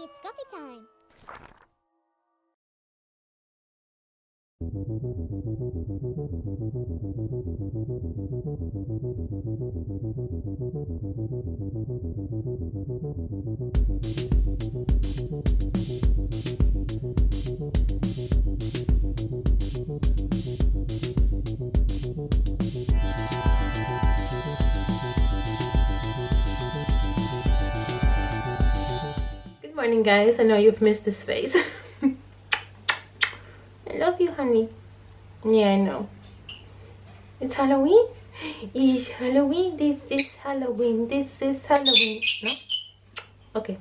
It's coffee time. Good morning, guys. I know you've missed this face. I love you, honey. Yeah, I know. It's Halloween. It's Halloween. This is Halloween. This is Halloween. No? Okay.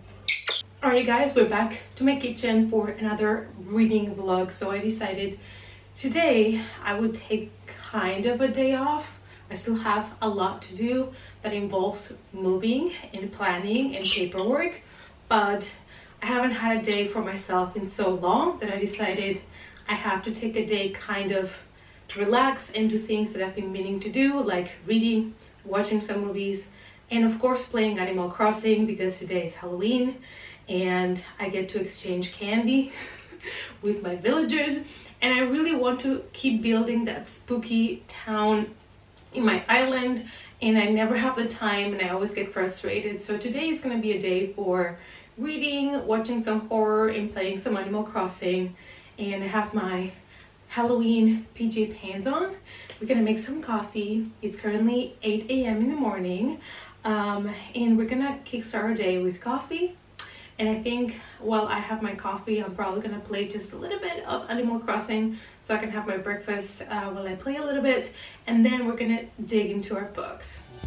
Alright, guys, we're back to my kitchen for another reading vlog. So I decided today I would take kind of a day off. I still have a lot to do that involves moving and planning and paperwork, but I haven't had a day for myself in so long that I decided I have to take a day kind of to relax and do things that I've been meaning to do, like reading, watching some movies, and of course playing Animal Crossing, because today is Halloween and I get to exchange candy with my villagers, and I really want to keep building that spooky town in my island, and I never have the time and I always get frustrated. So today is going to be a day for reading, watching some horror, and playing some Animal Crossing. And I have my Halloween PJ pants on. We're gonna make some coffee. It's currently 8 a.m. in the morning, and we're gonna kickstart our day with coffee. And I think while I have my coffee, I'm probably gonna play just a little bit of Animal Crossing so I can have my breakfast while I play a little bit, and then we're gonna dig into our books.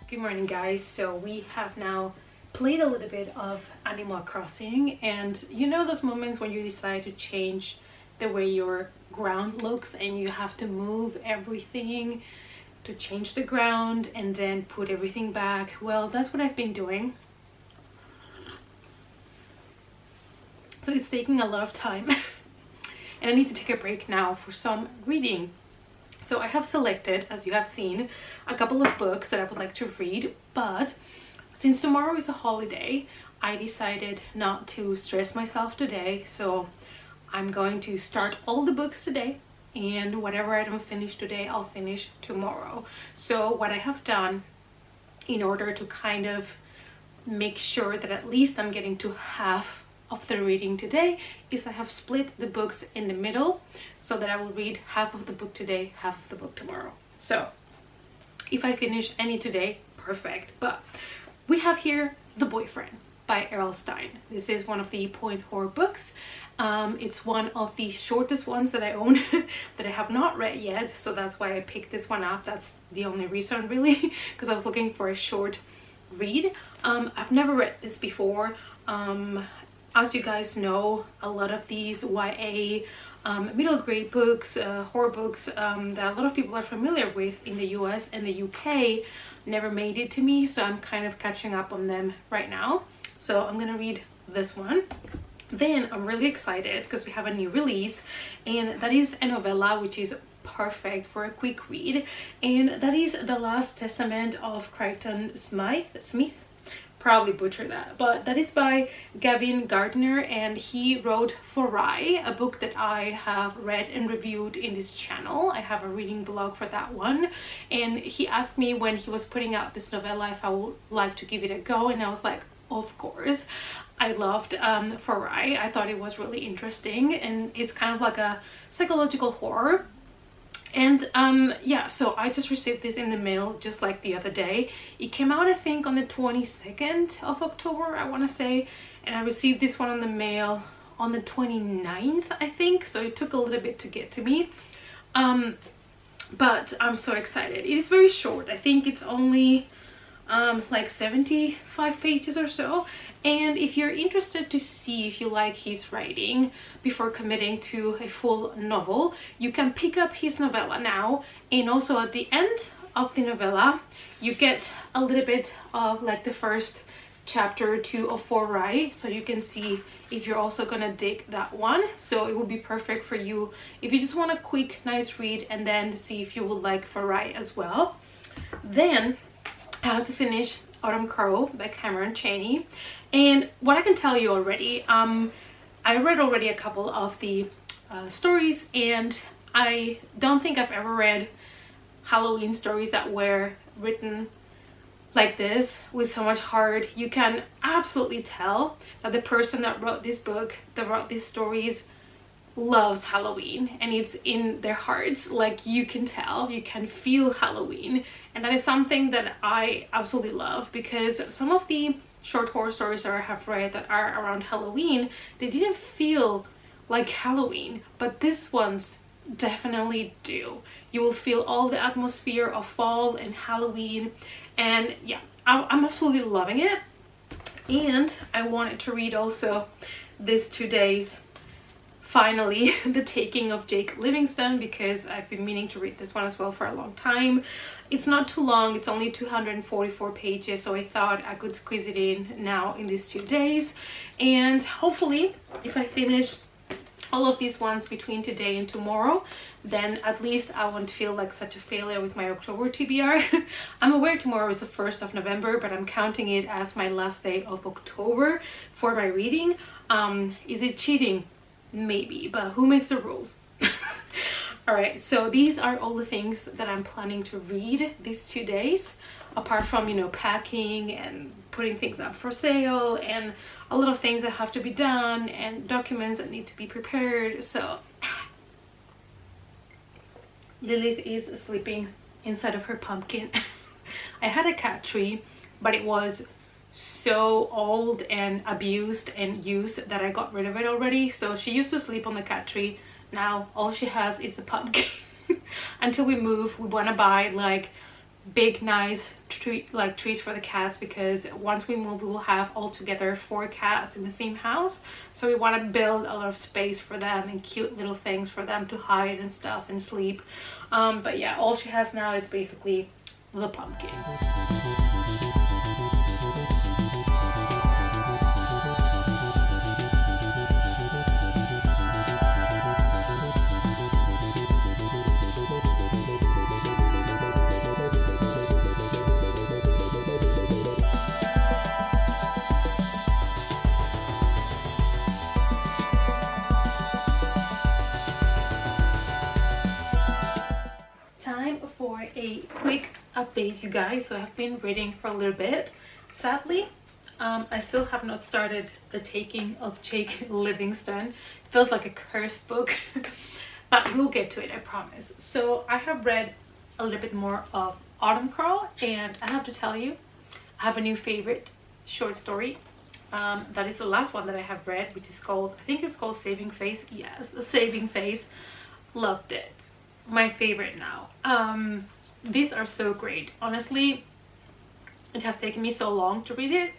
Good morning, guys. So we have now played a little bit of Animal Crossing, and you know those moments when you decide to change the way your ground looks and you have to move everything to change the ground and then put everything back. Well, that's what I've been doing. So it's taking a lot of time and I need to take a break now for some reading. So I have selected, as you have seen, a couple of books that I would like to read, but since tomorrow is a holiday, I decided not to stress myself today. So I'm going to start all the books today, and whatever I don't finish today, I'll finish tomorrow. So what I have done in order to kind of make sure that at least I'm getting to half of the reading today is I have split the books in the middle so that I will read half of the book today, half of the book tomorrow. So if I finish any today, perfect. But we have here The Boyfriend by Errol Stein. This is one of the point horror books. It's one of the shortest ones that I own that I have not read yet, so that's why I picked this one up. That's the only reason, really, because I was looking for a short read. I've never read this before. As you guys know, a lot of these YA middle grade books, horror books that a lot of people are familiar with in the US and the UK never made it to me, so I'm kind of catching up on them right now. So I'm gonna read this one. Then I'm really excited because we have a new release, and that is a novella which is perfect for a quick read, and that is The Last Testament of Crichton Smith. Probably butcher that, but that is by Gavin Gardner, and he wrote For Rye, a book that I have read and reviewed in this channel. I have a reading blog for that one, and he asked me when he was putting out this novella if I would like to give it a go, and I was like, of course. I loved For Rye. I thought it was really interesting, and it's kind of like a psychological horror. And yeah, so I just received this in the mail just like the other day. It came out, I think, on the 22nd of October, I want to say, and I received this one on the mail on the 29th, I think, so it took a little bit to get to me. But I'm so excited. It is very short. I think it's only like 75 pages or so, and if you're interested to see if you like his writing before committing to a full novel, you can pick up his novella now, and also at the end of the novella you get a little bit of like the first chapter 2 of For Rye, so you can see if you're also gonna dig that one. So it will be perfect for you if you just want a quick nice read and then see if you would like For Rye as well. Then I have to finish Autumn Crow by Cameron Chaney, and what I can tell you already, I read already a couple of the stories, and I don't think I've ever read Halloween stories that were written like this with so much heart. You can absolutely tell that the person that wrote this book, that wrote these stories, loves Halloween, and it's in their hearts. Like, you can tell, you can feel Halloween, and that is something that I absolutely love, because some of the short horror stories that I have read that are around Halloween, they didn't feel like Halloween, but this ones definitely do. You will feel all the atmosphere of fall and Halloween, and yeah, I'm absolutely loving it. And I wanted to read also these 2 days, finally, The Taking of Jake Livingston, because I've been meaning to read this one as well for a long time. It's not too long, it's only 244 pages, so I thought I could squeeze it in now in these 2 days. And hopefully, if I finish all of these ones between today and tomorrow, then at least I won't feel like such a failure with my October TBR. I'm aware tomorrow is the 1st of November, but I'm counting it as my last day of October for my reading. Is it cheating? Maybe, but who makes the rules? All right, so these are all the things that I'm planning to read these 2 days, apart from, you know, packing and putting things up for sale and a lot of things that have to be done and documents that need to be prepared. So Lilith is sleeping inside of her pumpkin. I had a cat tree, but it was so old and abused and used that I got rid of it already. So she used to sleep on the cat tree. Now all she has is the pumpkin. Until we move, we want to buy like big nice trees for the cats, because once we move we will have altogether 4 cats in the same house. So we want to build a lot of space for them and cute little things for them to hide and stuff and sleep. But yeah, all she has now is basically the pumpkin. A quick update, you guys. So I've been reading for a little bit. Sadly, I still have not started The Taking of Jake Livingston. It feels like a cursed book, but we'll get to it, I promise. So I have read a little bit more of Autumn Crow, and I have to tell you, I have a new favorite short story. That is the last one that I have read, which is called, I think it's called Saving Face. Yes, Saving Face. Loved it. My favorite now. These are so great. Honestly, it has taken me so long to read it.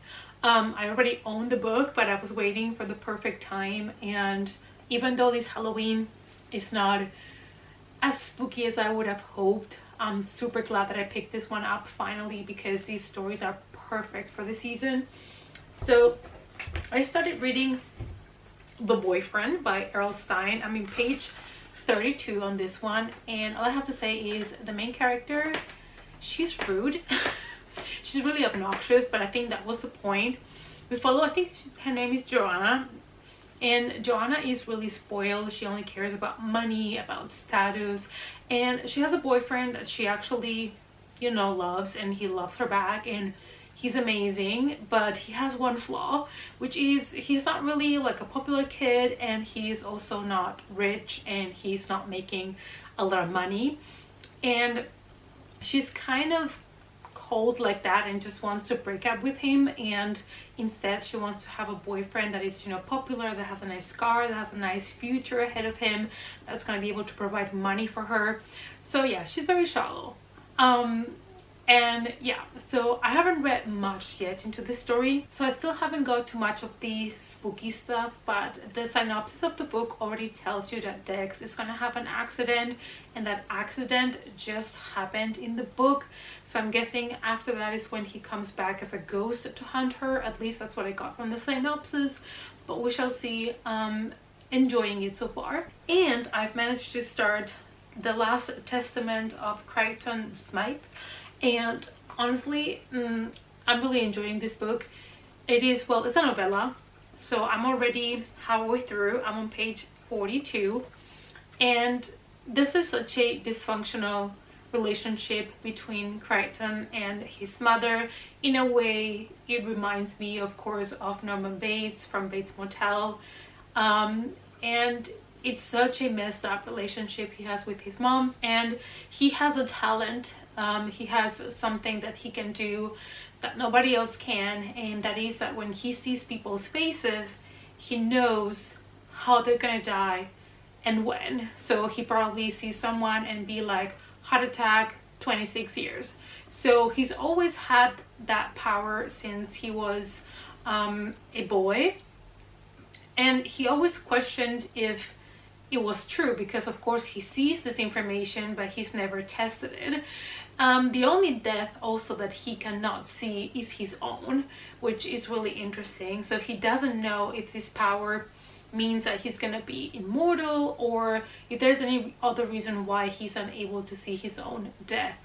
I already owned the book, but I was waiting for the perfect time, and even though this Halloween is not as spooky as I would have hoped, I'm super glad that I picked this one up finally, because these stories are perfect for the season. So I started reading The Boyfriend by Earl Stein. I'm in page 32 on this one, and all I have to say is the main character, she's rude. She's really obnoxious, but I think that was the point. We follow, I think her name is Joanna, and Joanna is really spoiled. She only cares about money, about status, and she has a boyfriend that she actually, you know, loves, and he loves her back, and he's amazing, but he has one flaw, which is he's not really like a popular kid, and he's also not rich, and he's not making a lot of money, and she's kind of cold like that and just wants to break up with him, and instead she wants to have a boyfriend that is, you know, popular, that has a nice car, that has a nice future ahead of him, that's going to be able to provide money for her. So yeah, she's very shallow. And yeah, so I haven't read much yet into this story, so I still haven't got too much of the spooky stuff, but the synopsis of the book already tells you that Dex is gonna have an accident, and that accident just happened in the book. So I'm guessing after that is when he comes back as a ghost to hunt her. At least that's what I got from the synopsis, but we shall see. Enjoying it so far. And I've managed to start The Last Testament of Crichton Smythe, and honestly, I'm really enjoying this book. It is, well, it's a novella, so I'm already halfway through. I'm on page 42, and this is such a dysfunctional relationship between Crichton and his mother. In a way, it reminds me, of course, of Norman Bates from Bates Motel. And it's such a messed up relationship he has with his mom, and he has a talent. He has something that he can do that nobody else can, and that is that when he sees people's faces, he knows how they're gonna die and when. So he probably sees someone and be like, heart attack, 26 years. So he's always had that power since he was a boy. And he always questioned if it was true, because of course he sees this information, but he's never tested it. The only death also that he cannot see is his own, which is really interesting. So he doesn't know if this power means that he's gonna be immortal, or if there's any other reason why he's unable to see his own death.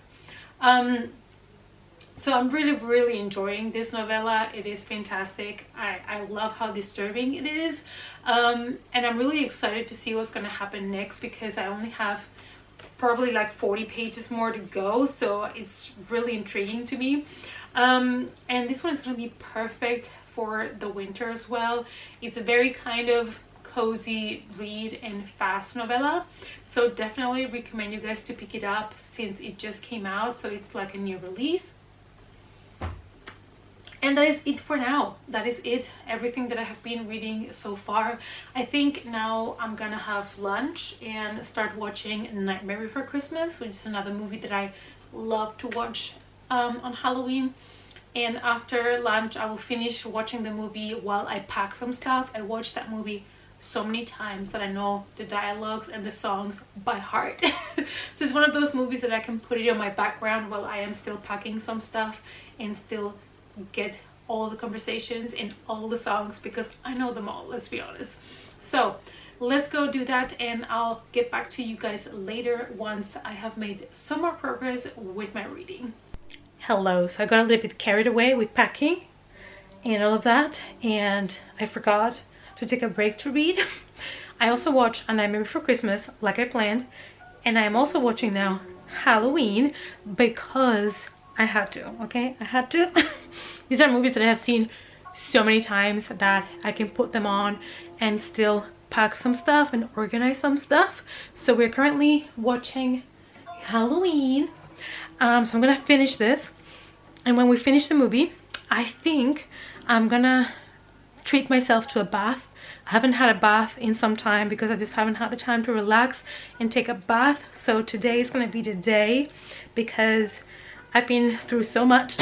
So I'm really enjoying this novella. It is fantastic. I love how disturbing it is, and I'm really excited to see what's going to happen next, because I only have probably like 40 pages more to go, so it's really intriguing to me. And this one is going to be perfect for the winter as well. It's a very kind of cozy read and fast novella, so definitely recommend you guys to pick it up since it just came out, so it's like a new release. And that is it for now. That is it, everything that I have been reading so far. I think now I'm gonna have lunch and start watching Nightmare Before Christmas, which is another movie that I love to watch on Halloween. And after lunch I will finish watching the movie while I pack some stuff. I watched that movie so many times that I know the dialogues and the songs by heart. So it's one of those movies that I can put it on my background while I am still packing some stuff and still get all the conversations and all the songs, because I know them all, let's be honest. So let's go do that, and I'll get back to you guys later once I have made some more progress with my reading. Hello, so I got a little bit carried away with packing and all of that, and I forgot to take a break to read. I also watched A Nightmare Before Christmas like I planned, and I am also watching now Halloween because I had to, okay? I had to. These are movies that I have seen so many times that I can put them on and still pack some stuff and organize some stuff. So we're currently watching Halloween. So I'm gonna finish this, and when we finish the movie, I think I'm gonna treat myself to a bath. I haven't had a bath in some time because I just haven't had the time to relax and take a bath. So today is gonna be the day, because I've been through so much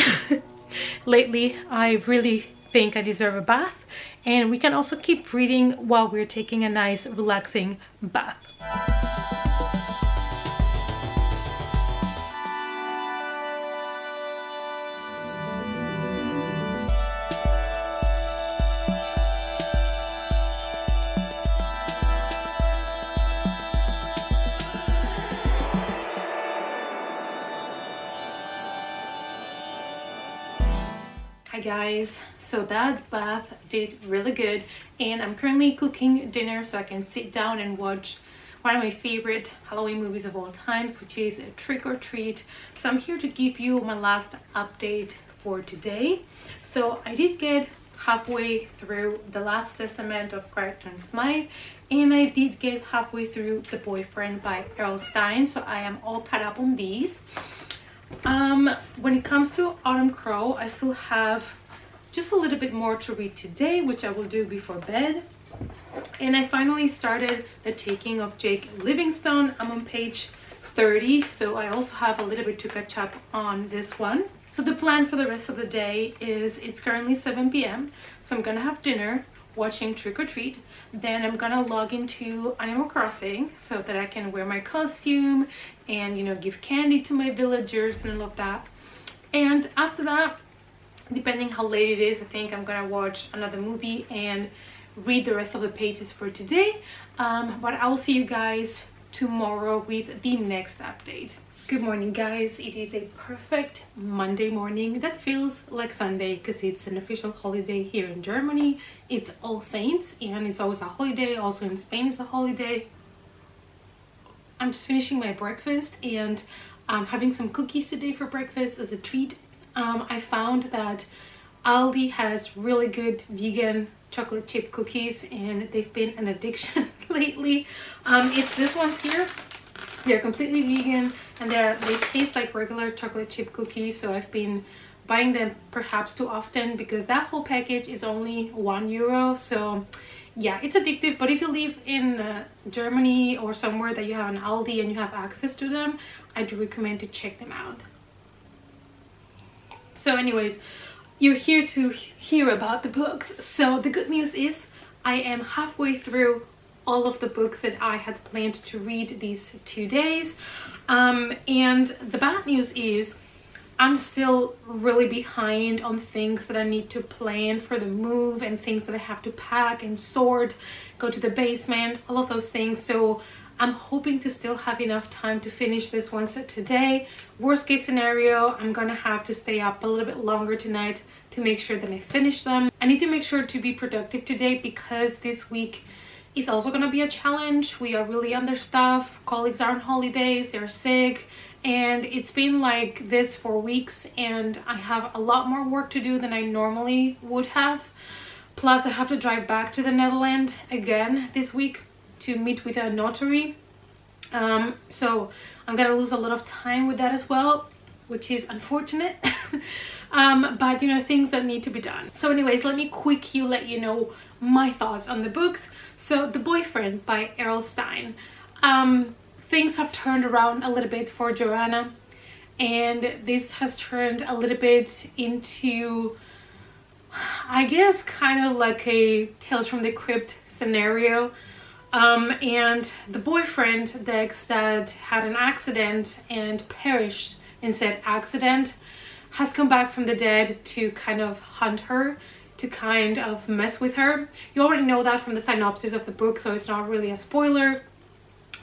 lately. I really think I deserve a bath, and we can also keep reading while we're taking a nice relaxing bath. Hi guys, so that bath did really good, and I'm currently cooking dinner so I can sit down and watch one of my favorite Halloween movies of all time, which is Trick or Treat. So I'm here to give you my last update for today. So I did get halfway through The Last Testament of Crichton Smythe, and I did get halfway through The Boyfriend by Errol Stein, so I am all caught up on these. When it comes to Autumn Crow, I still have just a little bit more to read today, which I will do before bed. And I finally started The Taking of Jake Livingstone. I'm on page 6:30, so I also have a little bit to catch up on this one. So the plan for the rest of the day is, it's currently 7 p.m. so I'm gonna have dinner, watching Trick or Treat. Then I'm gonna log into Animal Crossing so that I can wear my costume and, you know, give candy to my villagers and all of that. And after that, depending how late it is, I think I'm gonna watch another movie and read the rest of the pages for today. But I will see you guys tomorrow with the next update. Good morning, guys. It is a perfect Monday morning that feels like Sunday because it's an official holiday here in Germany. It's All Saints and it's always a holiday. Also in Spain it's a holiday. I'm just finishing my breakfast and I'm having some cookies today for breakfast as a treat. I found that Aldi has really good vegan chocolate chip cookies and they've been an addiction lately. It's this ones here. They're completely vegan and they taste like regular chocolate chip cookies, so I've been buying them perhaps too often because that whole package is only €1. So yeah, it's addictive. But if you live in Germany or somewhere that you have an Aldi and you have access to them, I do recommend to check them out. So anyways, you're here to hear about the books. So the good news is I am halfway through all of the books that I had planned to read these 2 days. And the bad news is I'm still really behind on things that I need to plan for the move and things that I have to pack and sort, go to the basement, all of those things. So I'm hoping to still have enough time to finish this one set today. Worst case scenario, I'm gonna have to stay up a little bit longer tonight to make sure that I finish them. I need to make sure to be productive today because this week is also gonna be a challenge. We are really understaffed. Colleagues are on holidays, they're sick, and it's been like this for weeks and I have a lot more work to do than I normally would have. Plus I have to drive back to the Netherlands again this week to meet with a notary. So I'm gonna lose a lot of time with that as well, which is unfortunate. But you know, things that need to be done. So anyways, let me quickly let you know my thoughts on the books. So The Boyfriend by Errol Stein. Things have turned around a little bit for Joanna, and this has turned a little bit into, I guess, kind of like a Tales from the Crypt scenario. And the boyfriend, Dex, that had an accident and perished in said accident, has come back from the dead to kind of hunt her, to kind of mess with her. You already know that from the synopsis of the book, so it's not really a spoiler.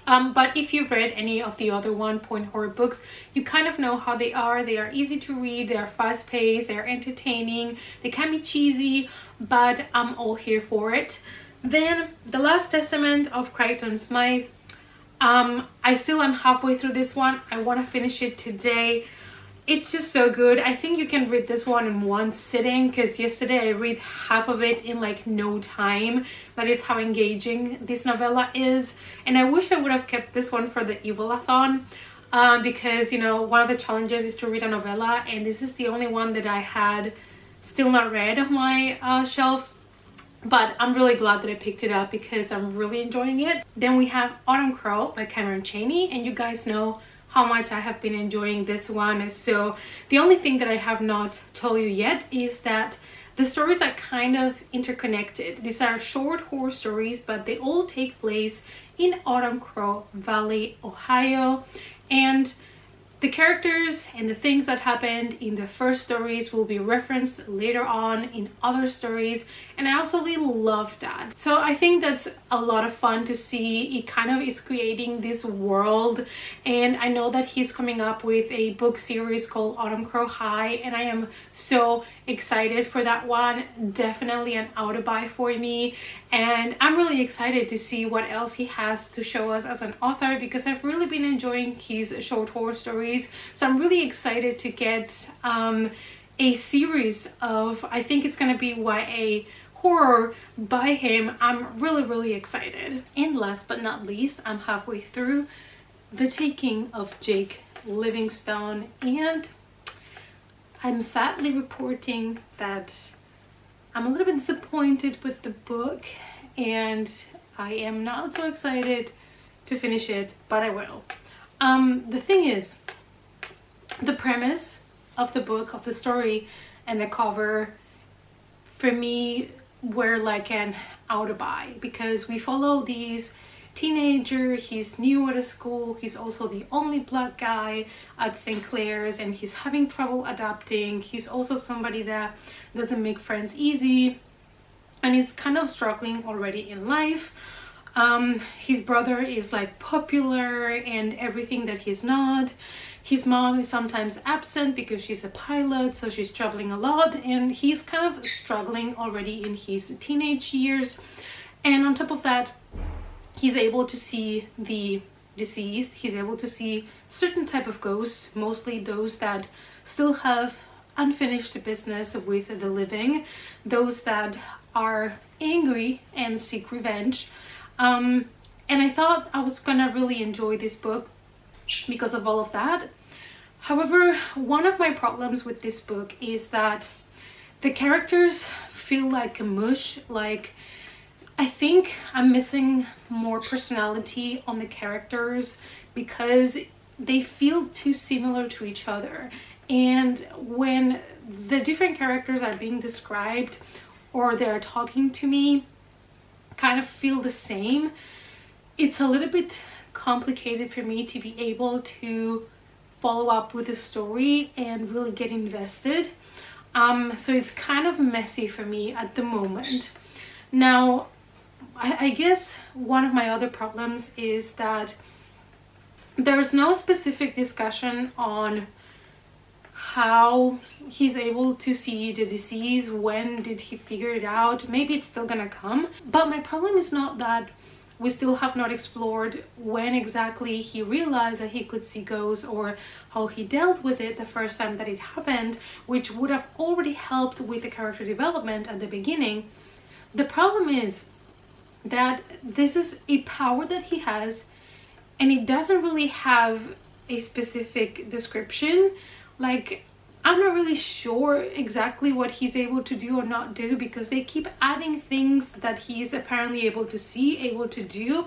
But if you've read any of the other One Point Horror books, you kind of know how they are. They are easy to read, they are fast-paced, they are entertaining, they can be cheesy, but I'm all here for it. Then The Last Testament of Crichton Smythe. I still am halfway through this one. I want to finish it today. It's just so good. I think you can read this one in one sitting because yesterday I read half of it in like no time. That is how engaging this novella is. And I wish I would have kept this one for the Evil-a-thon because, you know, one of the challenges is to read a novella and this is the only one that I had still not read on my shelves. But I'm really glad that I picked it up because I'm really enjoying it. Then we have Autumn Crow by Cameron Chaney, and you guys know how much I have been enjoying this one. So the only thing that I have not told you yet is that the stories are kind of interconnected. These are short horror stories, but they all take place in Autumn Crow Valley, Ohio, and the characters and the things that happened in the first stories will be referenced later on in other stories, and I absolutely love that. So I think that's a lot of fun to see. It kind of is creating this world, and I know that he's coming up with a book series called Autumn Crow High, and I am so excited for that one. Definitely an auto-buy for me, and I'm really excited to see what else he has to show us as an author because I've really been enjoying his short horror stories. So I'm really excited to get a series of, I think it's going to be YA horror by him. I'm really excited. And last but not least, I'm halfway through The Taking of Jake Livingstone, and I'm sadly reporting that I'm a little bit disappointed with the book and I am not so excited to finish it, but I will. The thing is, the premise of the book, of the story, and the cover for me were like an auto-buy, because we follow these teenager. He's new at a school, he's also the only black guy at St. Clair's, and he's having trouble adapting. He's also somebody that doesn't make friends easy, and he's kind of struggling already in life. His brother is like popular and everything that he's not. His mom is sometimes absent because she's a pilot, so she's traveling a lot, and he's kind of struggling already in his teenage years. And on top of that, he's able to see the deceased. He's able to see certain type of ghosts, mostly those that still have unfinished business with the living, those that are angry and seek revenge. And I thought I was gonna really enjoy this book because of all of that. However, one of my problems with this book is that the characters feel like a mush. Like, I think I'm missing more personality on the characters because they feel too similar to each other. And when the different characters are being described or they're talking to me kind of feel the same, it's a little bit complicated for me to be able to follow up with the story and really get invested. So it's kind of messy for me at the moment. Now, I guess one of my other problems is that there's no specific discussion on how he's able to see the disease. When did he figure it out? Maybe it's still gonna come. But my problem is not that we still have not explored when exactly he realized that he could see ghosts, or how he dealt with it the first time that it happened, which would have already helped with the character development at the beginning. The problem is that this is a power that he has, and it doesn't really have a specific description. Like, I'm not really sure exactly what he's able to do or not do, because they keep adding things that he's apparently able to see, able to do,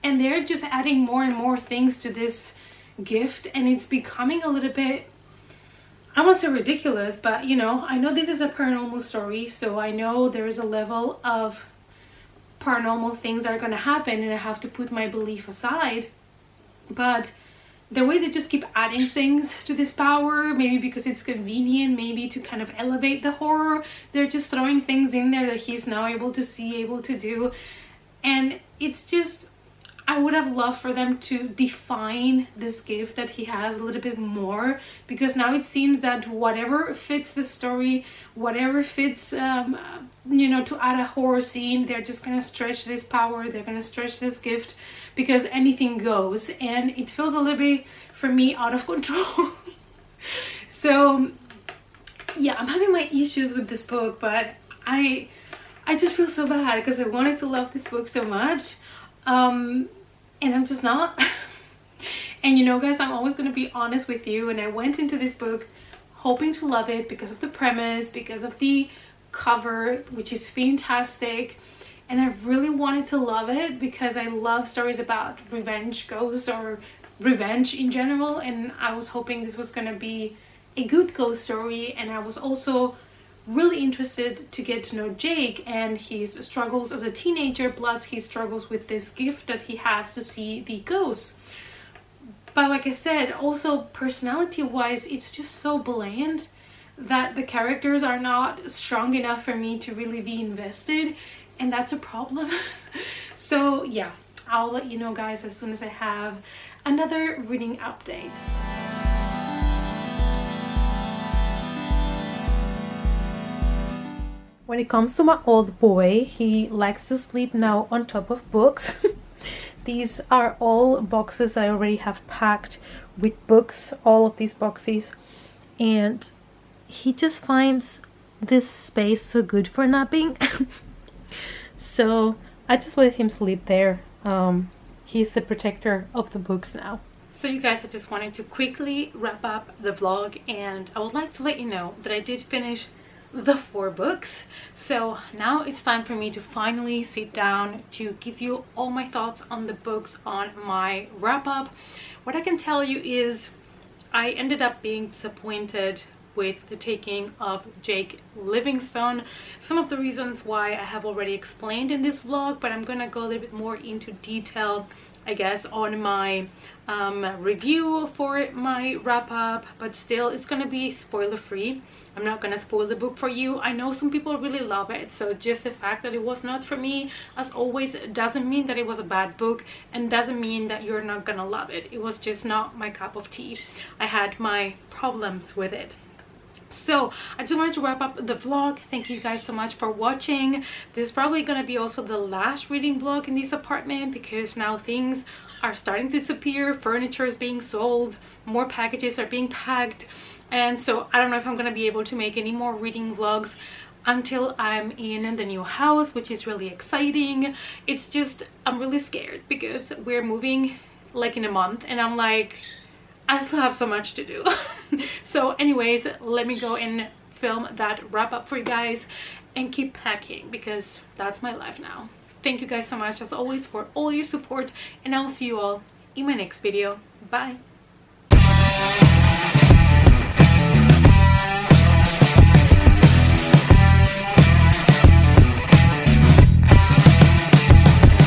and they're just adding more and more things to this gift, and it's becoming a little bit, I won't say ridiculous, but you know, I know this is a paranormal story, so I know there is a level of paranormal things that are going to happen, and I have to put my belief aside. But the way they just keep adding things to this power, maybe because it's convenient, maybe to kind of elevate the horror, they're just throwing things in there that he's now able to see, able to do. And it's just, I would have loved for them to define this gift that he has a little bit more, because now it seems that whatever fits the story, whatever fits, you know, to add a horror scene, they're just gonna stretch this power, they're gonna stretch this gift, because anything goes, and it feels a little bit, for me, out of control. So yeah, I'm having my issues with this book, but I just feel so bad because I wanted to love this book so much, and I'm just not. And you know, guys, I'm always going to be honest with you, and I went into this book hoping to love it because of the premise, because of the cover, which is fantastic. And I really wanted to love it because I love stories about revenge ghosts, or revenge in general, and I was hoping this was going to be a good ghost story. And I was also really interested to get to know Jake and his struggles as a teenager, plus his struggles with this gift that he has to see the ghosts. But like I said, also personality wise, it's just so bland that the characters are not strong enough for me to really be invested, and that's a problem. So yeah, I'll let you know, guys, as soon as I have another reading update. When it comes to my old boy, he likes to sleep now on top of books. These are all boxes I already have packed with books, all of these boxes, and he just finds this space so good for napping. So I just let him sleep there. He's the protector of the books now. So you guys, I just wanted to quickly wrap up the vlog, and I would like to let you know that I did finish the 4 books. So now it's time for me to finally sit down to give you all my thoughts on the books, on my wrap up, What I can tell you is I ended up being disappointed with the taking of Jake Livingstone. Some of the reasons why I have already explained in this vlog, but I'm gonna go a little bit more into detail, I guess, on my review for my wrap up, but still it's gonna be spoiler free. I'm not gonna spoil the book for you. I know some people really love it, so just the fact that it was not for me, as always, doesn't mean that it was a bad book, and doesn't mean that you're not gonna love it. It was just not my cup of tea. I had my problems with it. So I just wanted to wrap up the vlog. Thank you guys so much for watching. This is probably going to be also the last reading vlog in this apartment, because now things are starting to disappear, furniture is being sold, more packages are being packed, and so I don't know if I'm going to be able to make any more reading vlogs until I'm in the new house, which is really exciting. It's just, I'm really scared because we're moving like in a month, and I'm like, I still have so much to do. So anyways, let me go and film that wrap up for you guys and keep packing, because that's my life now. Thank you guys so much as always for all your support, and I'll see you all in my next video. Bye.